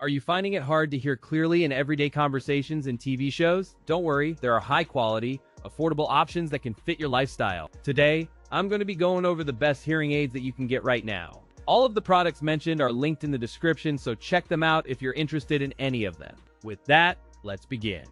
Are you finding it hard to hear clearly in everyday conversations and TV shows? Don't worry, there are high-quality, affordable options that can fit your lifestyle. Today, I'm going to be going over the best hearing aids that you can get right now. All of the products mentioned are linked in the description, so check them out if you're interested in any of them. With that, let's begin.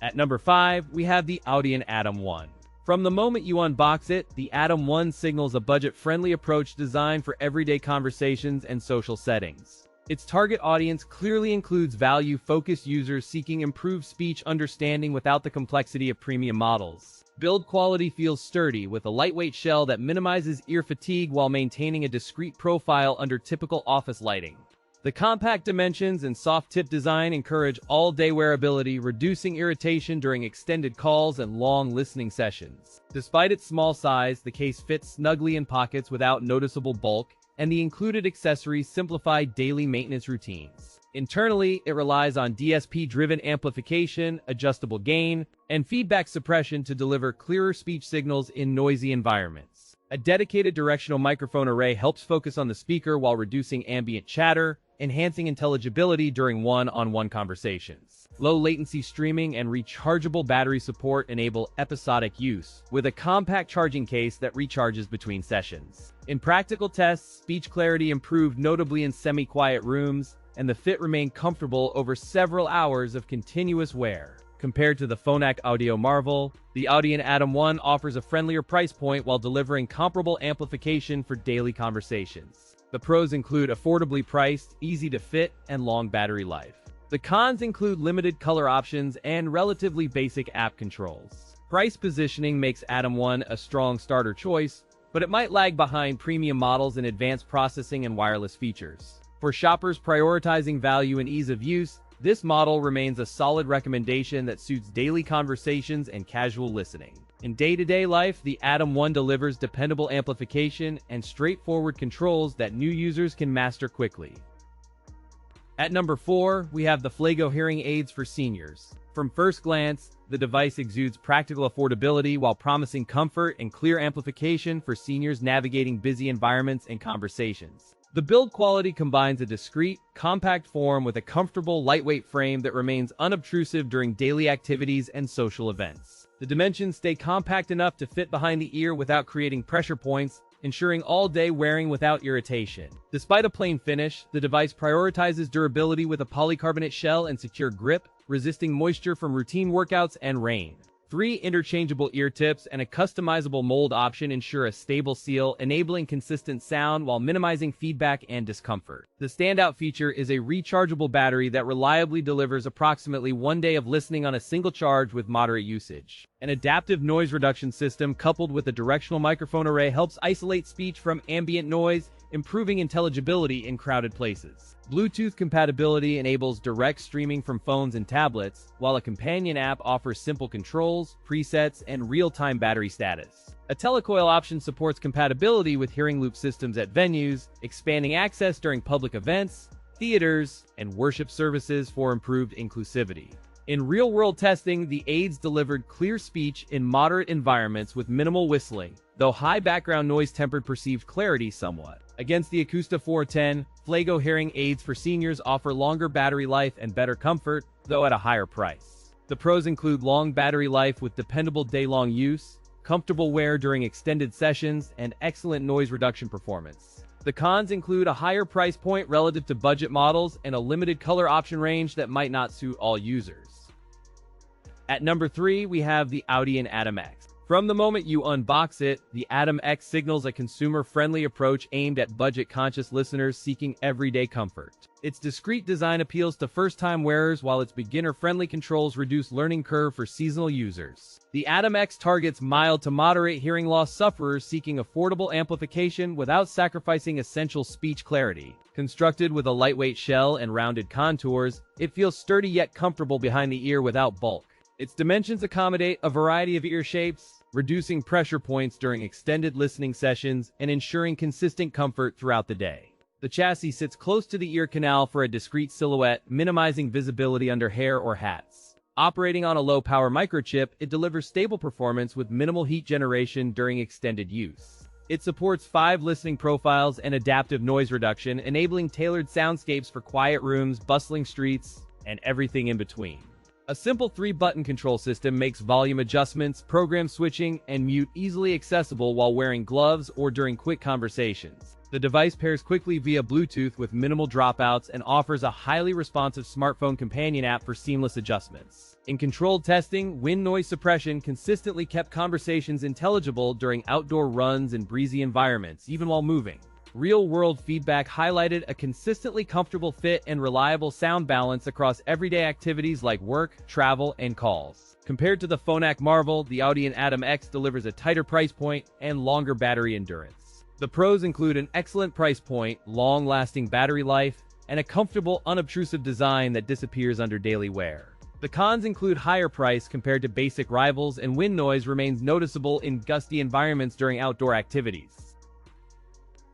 At number 5, we have the Audien Atom One. From the moment you unbox it, the Atom One signals a budget-friendly approach designed for everyday conversations and social settings. Its target audience clearly includes value-focused users seeking improved speech understanding without the complexity of premium models. Build quality feels sturdy with a lightweight shell that minimizes ear fatigue while maintaining a discreet profile under typical office lighting. The compact dimensions and soft tip design encourage all-day wearability, reducing irritation during extended calls and long listening sessions. Despite its small size, the case fits snugly in pockets without noticeable bulk, and the included accessories simplify daily maintenance routines. Internally, it relies on DSP-driven amplification, adjustable gain, and feedback suppression to deliver clearer speech signals in noisy environments. A dedicated directional microphone array helps focus on the speaker while reducing ambient chatter, enhancing intelligibility during one-on-one conversations. Low-latency streaming and rechargeable battery support enable episodic use, with a compact charging case that recharges between sessions. In practical tests, speech clarity improved notably in semi-quiet rooms, and the fit remained comfortable over several hours of continuous wear. Compared to the Phonak Audio Marvel, the Audien Atom One offers a friendlier price point while delivering comparable amplification for daily conversations. The pros include affordably priced, easy to fit, and long battery life. The cons include limited color options and relatively basic app controls. Price positioning makes Atom One a strong starter choice, but it might lag behind premium models in advanced processing and wireless features. For shoppers prioritizing value and ease of use, this model remains a solid recommendation that suits daily conversations and casual listening. In day-to-day life, the Atom One delivers dependable amplification and straightforward controls that new users can master quickly. At number 4, we have the Flaygo hearing aids for seniors. From first glance, the device exudes practical affordability while promising comfort and clear amplification for seniors navigating busy environments and conversations. The build quality combines a discreet, compact form with a comfortable, lightweight frame that remains unobtrusive during daily activities and social events. The dimensions stay compact enough to fit behind the ear without creating pressure points, ensuring all-day wearing without irritation. Despite a plain finish, the device prioritizes durability with a polycarbonate shell and secure grip, resisting moisture from routine workouts and rain. 3 interchangeable ear tips and a customizable mold option ensure a stable seal, enabling consistent sound while minimizing feedback and discomfort. The standout feature is a rechargeable battery that reliably delivers approximately 1 day of listening on a single charge with moderate usage. An adaptive noise reduction system coupled with a directional microphone array helps isolate speech from ambient noise, improving intelligibility in crowded places. Bluetooth compatibility enables direct streaming from phones and tablets, while a companion app offers simple controls, presets, and real-time battery status. A telecoil option supports compatibility with hearing loop systems at venues, expanding access during public events, theaters, and worship services for improved inclusivity. In real-world testing, the aids delivered clear speech in moderate environments with minimal whistling, though high background noise tempered perceived clarity somewhat. Against the Acoustica 410, Flaygo hearing aids for seniors offer longer battery life and better comfort, though at a higher price. The pros include long battery life with dependable day-long use, comfortable wear during extended sessions, and excellent noise reduction performance. The cons include a higher price point relative to budget models and a limited color option range that might not suit all users. At number 3, we have the Audien Atom X. From the moment you unbox it, the Atom X signals a consumer-friendly approach aimed at budget-conscious listeners seeking everyday comfort. Its discreet design appeals to first-time wearers while its beginner-friendly controls reduce learning curve for seasonal users. The Atom X targets mild to moderate hearing loss sufferers seeking affordable amplification without sacrificing essential speech clarity. Constructed with a lightweight shell and rounded contours, it feels sturdy yet comfortable behind the ear without bulk. Its dimensions accommodate a variety of ear shapes, reducing pressure points during extended listening sessions and ensuring consistent comfort throughout the day. The chassis sits close to the ear canal for a discreet silhouette, minimizing visibility under hair or hats. Operating on a low-power microchip, it delivers stable performance with minimal heat generation during extended use. It supports 5 listening profiles and adaptive noise reduction, enabling tailored soundscapes for quiet rooms, bustling streets, and everything in between. A simple 3-button control system makes volume adjustments, program switching, and mute easily accessible while wearing gloves or during quick conversations. The device pairs quickly via Bluetooth with minimal dropouts and offers a highly responsive smartphone companion app for seamless adjustments. In controlled testing, wind noise suppression consistently kept conversations intelligible during outdoor runs in breezy environments, even while moving. Real-world feedback highlighted a consistently comfortable fit and reliable sound balance across everyday activities like work, travel, and calls. Compared to the Phonak Marvel, the Audien Atom X delivers a tighter price point and longer battery endurance. The pros include an excellent price point, long-lasting battery life, and a comfortable, unobtrusive design that disappears under daily wear. The cons include higher price compared to basic rivals, and wind noise remains noticeable in gusty environments during outdoor activities.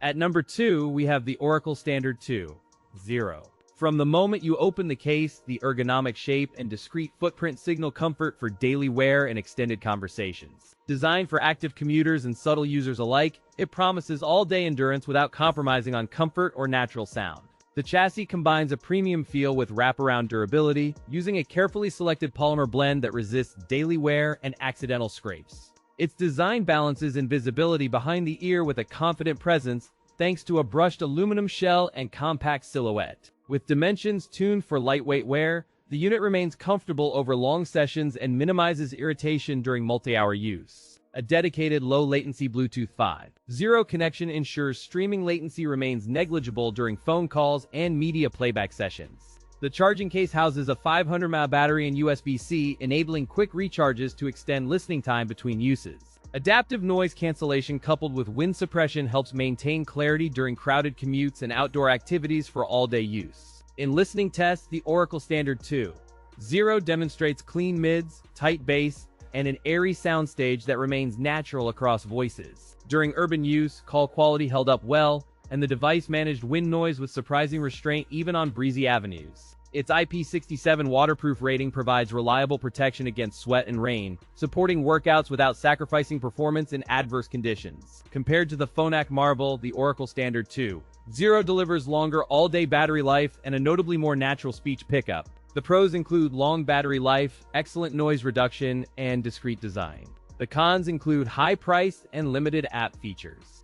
At number 2, we have the Oricle Standard 2.0. From the moment you open the case, the ergonomic shape and discreet footprint signal comfort for daily wear and extended conversations. Designed for active commuters and subtle users alike, it promises all-day endurance without compromising on comfort or natural sound. The chassis combines a premium feel with wraparound durability, using a carefully selected polymer blend that resists daily wear and accidental scrapes. Its design balances invisibility behind the ear with a confident presence, thanks to a brushed aluminum shell and compact silhouette. With dimensions tuned for lightweight wear, the unit remains comfortable over long sessions and minimizes irritation during multi-hour use. A dedicated low-latency Bluetooth 5.0 connection ensures streaming latency remains negligible during phone calls and media playback sessions. The charging case houses a 500 mAh battery and USB-C, enabling quick recharges to extend listening time between uses. Adaptive noise cancellation coupled with wind suppression helps maintain clarity during crowded commutes and outdoor activities for all-day use. In listening tests, the Oricle Standard 2.0 demonstrates clean mids, tight bass, and an airy soundstage that remains natural across voices. During urban use, call quality held up well, and the device managed wind noise with surprising restraint even on breezy avenues. Its IP67 waterproof rating provides reliable protection against sweat and rain, supporting workouts without sacrificing performance in adverse conditions. Compared to the Phonak Marvel, the Oricle Standard 2.0 delivers longer all-day battery life and a notably more natural speech pickup. The pros include long battery life, excellent noise reduction, and discreet design. The cons include high price and limited app features.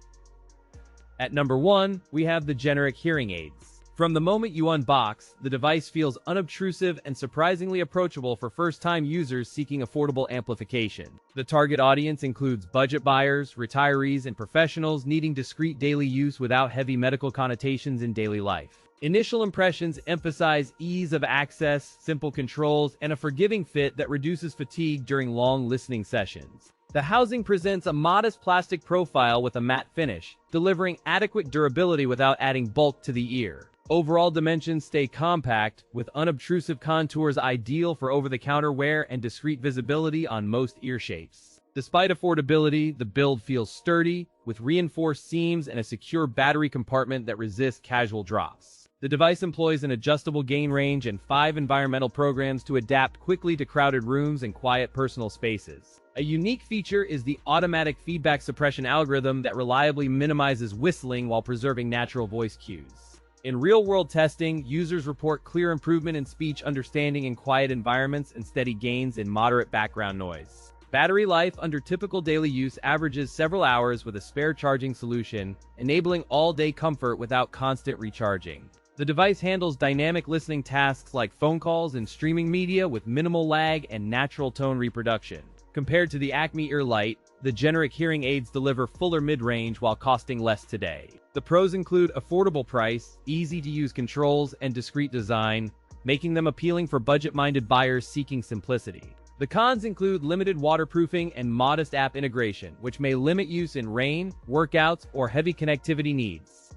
At number 1, we have the generic hearing aids. From the moment you unbox, the device feels unobtrusive and surprisingly approachable for first-time users seeking affordable amplification. The target audience includes budget buyers, retirees, and professionals needing discreet daily use without heavy medical connotations in daily life. Initial impressions emphasize ease of access, simple controls, and a forgiving fit that reduces fatigue during long listening sessions. The housing presents a modest plastic profile with a matte finish, delivering adequate durability without adding bulk to the ear. Overall dimensions stay compact, with unobtrusive contours ideal for over-the-counter wear and discreet visibility on most ear shapes. Despite affordability, the build feels sturdy, with reinforced seams and a secure battery compartment that resists casual drops. The device employs an adjustable gain range and 5 environmental programs to adapt quickly to crowded rooms and quiet personal spaces. A unique feature is the automatic feedback suppression algorithm that reliably minimizes whistling while preserving natural voice cues. In real-world testing, users report clear improvement in speech understanding in quiet environments and steady gains in moderate background noise. Battery life under typical daily use averages several hours with a spare charging solution, enabling all-day comfort without constant recharging. The device handles dynamic listening tasks like phone calls and streaming media with minimal lag and natural tone reproduction. Compared to the Acme Ear Lite, the generic hearing aids deliver fuller mid-range while costing less today. The pros include affordable price, easy-to-use controls, and discreet design, making them appealing for budget-minded buyers seeking simplicity. The cons include limited waterproofing and modest app integration, which may limit use in rain, workouts, or heavy connectivity needs.